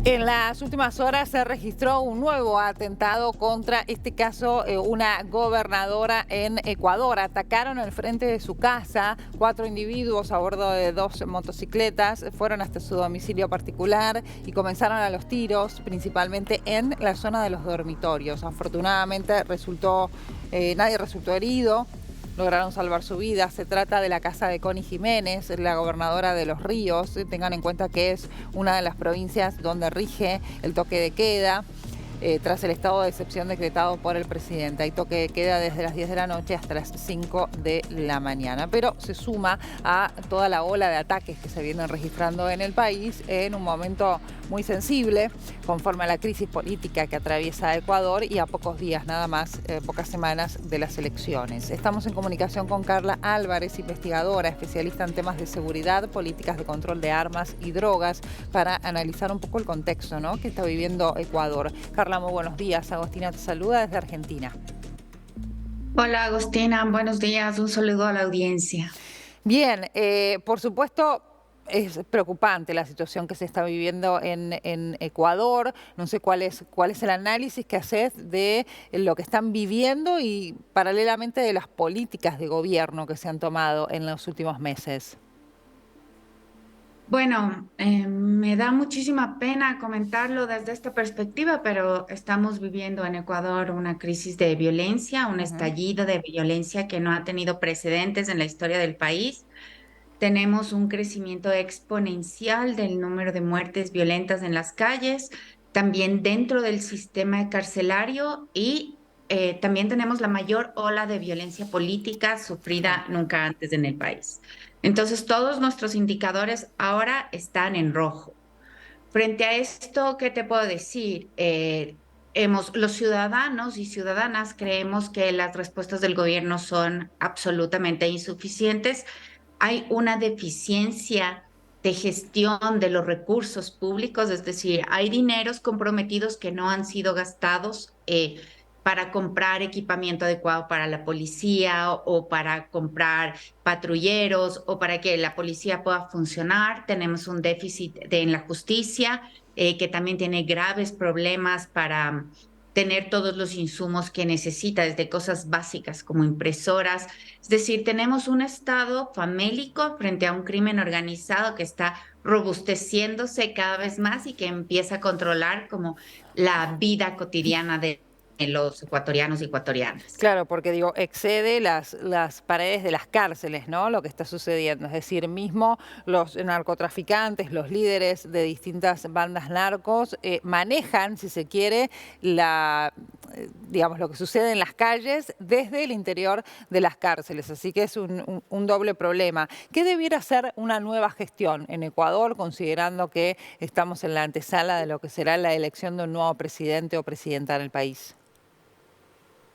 En las últimas horas se registró un nuevo atentado contra, este caso, una gobernadora en Ecuador. Atacaron el frente de su casa, 4 individuos a bordo de 2 motocicletas, fueron hasta su domicilio particular y comenzaron a los tiros, principalmente en la zona de los dormitorios. Afortunadamente nadie resultó herido. Lograron salvar su vida. Se trata de la casa de Connie Jiménez, la gobernadora de Los Ríos. Tengan en cuenta que es una de las provincias donde rige el toque de queda. Tras el estado de excepción decretado por el presidente. Hay toque de queda desde las 10 de la noche hasta las 5 de la mañana. Pero se suma a toda la ola de ataques que se vienen registrando en el país en un momento muy sensible, conforme a la crisis política que atraviesa Ecuador y a pocos días nada más, pocas semanas de las elecciones. Estamos en comunicación con Carla Álvarez, investigadora, especialista en temas de seguridad, políticas de control de armas y drogas, para analizar un poco el contexto, ¿no?, que está viviendo Ecuador. Carla, muy buenos días. Agostina te saluda desde Argentina. Hola Agostina, buenos días, un saludo a la audiencia. Bien, por supuesto es preocupante la situación que se está viviendo en Ecuador. No sé cuál es el análisis que haces de lo que están viviendo y paralelamente de las políticas de gobierno que se han tomado en los últimos meses. Bueno, me da muchísima pena comentarlo desde esta perspectiva, pero estamos viviendo en Ecuador una crisis de violencia, un Ujú. estallido de violencia que no ha tenido precedentes en la historia del país. Tenemos un crecimiento exponencial del número de muertes violentas en las calles, también dentro del sistema carcelario y también tenemos la mayor ola de violencia política Claro. sufrida nunca antes en el país. Entonces, todos nuestros indicadores ahora están en rojo. Frente a esto, ¿qué te puedo decir? Los ciudadanos y ciudadanas creemos que las respuestas del gobierno son absolutamente insuficientes. Hay una deficiencia de gestión de los recursos públicos, es decir, hay dineros comprometidos que no han sido gastados para comprar equipamiento adecuado para la policía o para comprar patrulleros o para que la policía pueda funcionar. Tenemos un déficit en la justicia que también tiene graves problemas para tener todos los insumos que necesita, desde cosas básicas como impresoras. Es decir, tenemos un Estado famélico frente a un crimen organizado que está robusteciéndose cada vez más y que empieza a controlar como la vida cotidiana de los ecuatorianos y ecuatorianas. Claro, porque digo, excede las paredes de las cárceles, ¿no? Lo que está sucediendo. Es decir, mismo los narcotraficantes, los líderes de distintas bandas narcos, manejan, si se quiere, digamos, lo que sucede en las calles desde el interior de las cárceles. Así que es un doble problema. ¿Qué debiera ser una nueva gestión en Ecuador, considerando que estamos en la antesala de lo que será la elección de un nuevo presidente o presidenta en el país?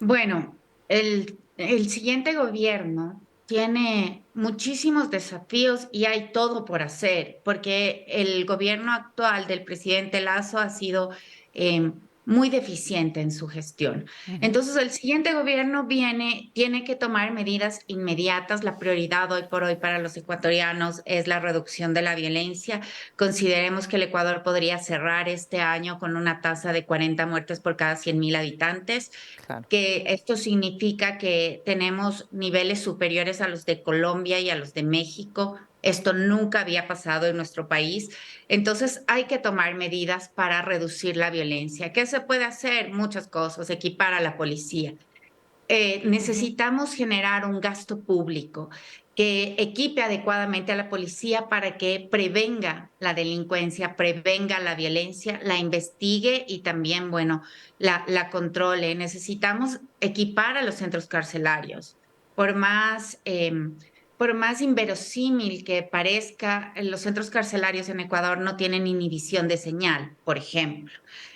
Bueno, el siguiente gobierno tiene muchísimos desafíos y hay todo por hacer, porque el gobierno actual del presidente Lazo ha sido eh, muy deficiente en su gestión. Ujú. Entonces, el siguiente gobierno tiene que tomar medidas inmediatas. La prioridad hoy por hoy para los ecuatorianos es la reducción de la violencia. Consideremos que el Ecuador podría cerrar este año con una tasa de 40 muertes por cada 100.000 habitantes, Claro. que esto significa que tenemos niveles superiores a los de Colombia y a los de México. Esto nunca había pasado en nuestro país. Entonces hay que tomar medidas para reducir la violencia. ¿Qué se puede hacer? Muchas cosas. Equipar a la policía. Ujú. Necesitamos generar un gasto público que equipe adecuadamente a la policía para que prevenga la delincuencia, prevenga la violencia, la investigue y también, bueno, la controle. Necesitamos equipar a los centros carcelarios. Por más, por más inverosímil que parezca, los centros carcelarios en Ecuador no tienen inhibición de señal, por ejemplo.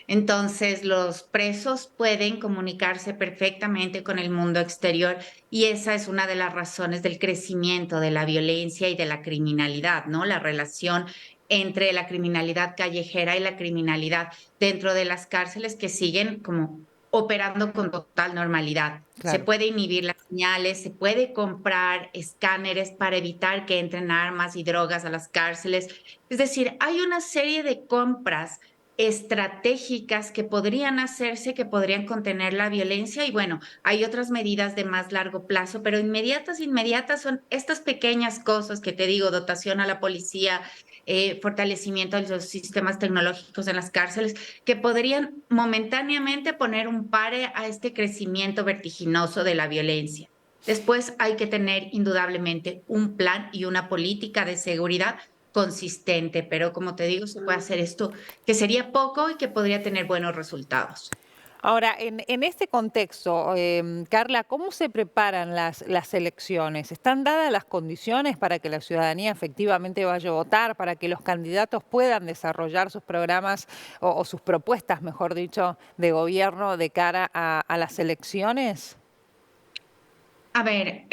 Entonces, los presos pueden comunicarse perfectamente con el mundo exterior y esa es una de las razones del crecimiento de la violencia y de la criminalidad, ¿no? La relación entre la criminalidad callejera y la criminalidad dentro de las cárceles que siguen como operando con total normalidad. Se Claro. puede inhibir las señales, se puede comprar escáneres para evitar que entren armas y drogas a las cárceles. Es decir, hay una serie de compras estratégicas que podrían hacerse, que podrían contener la violencia. Y bueno, hay otras medidas de más largo plazo, pero inmediatas son estas pequeñas cosas que te digo: dotación a la policía, fortalecimiento de los sistemas tecnológicos en las cárceles, que podrían momentáneamente poner un pare a este crecimiento vertiginoso de la violencia. Después hay que tener indudablemente un plan y una política de seguridad consistente, pero como te digo, se puede hacer esto, que sería poco y que podría tener buenos resultados. Ahora, en este contexto, Carla, ¿cómo se preparan las elecciones? ¿Están dadas las condiciones para que la ciudadanía efectivamente vaya a votar, para que los candidatos puedan desarrollar sus programas o sus propuestas, mejor dicho, de gobierno de cara a las elecciones? A ver,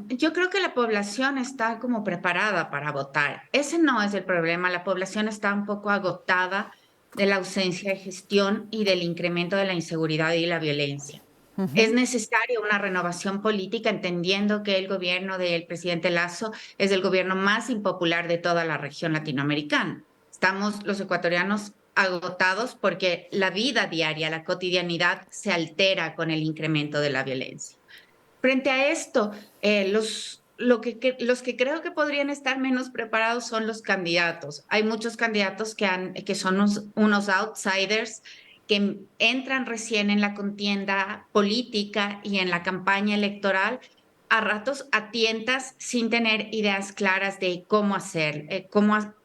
yo creo que la población está como preparada para votar. Ese no es el problema. La población está un poco agotada de la ausencia de gestión y del incremento de la inseguridad y la violencia. Es Ujú. necesaria una renovación política, entendiendo que el gobierno del presidente Lasso es el gobierno más impopular de toda la región latinoamericana. Estamos los ecuatorianos agotados porque la vida diaria, la cotidianidad se altera con el incremento de la violencia. Frente a esto, los que creo que podrían estar menos preparados son los candidatos. Hay muchos candidatos que son unos outsiders que entran recién en la contienda política y en la campaña electoral, a ratos a tientas, sin tener ideas claras de cómo hacer,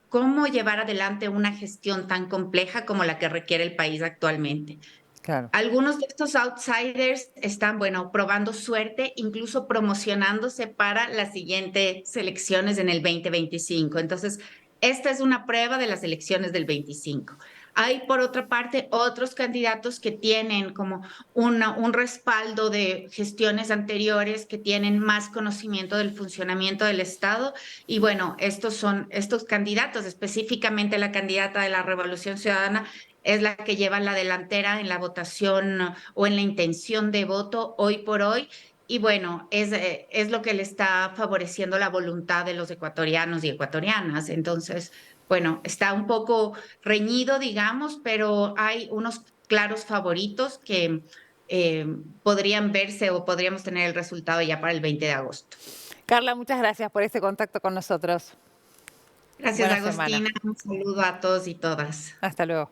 cómo llevar adelante una gestión tan compleja como la que requiere el país actualmente. Claro. Algunos de estos outsiders están, bueno, probando suerte, incluso promocionándose para las siguientes elecciones en el 2025. Entonces, esta es una prueba de las elecciones del 25. Hay, por otra parte, otros candidatos que tienen como un respaldo de gestiones anteriores, que tienen más conocimiento del funcionamiento del Estado. Y bueno, estos candidatos, específicamente la candidata de la Revolución Ciudadana, es la que lleva la delantera en la votación o en la intención de voto hoy por hoy. Y bueno, es lo que le está favoreciendo la voluntad de los ecuatorianos y ecuatorianas. Entonces, bueno, está un poco reñido, digamos, pero hay unos claros favoritos que eh, podrían verse o podríamos tener el resultado ya para el 20 de agosto. Carla, muchas gracias por este contacto con nosotros. Gracias, Buena semana. Agostina. Un saludo a todos y todas. Hasta luego.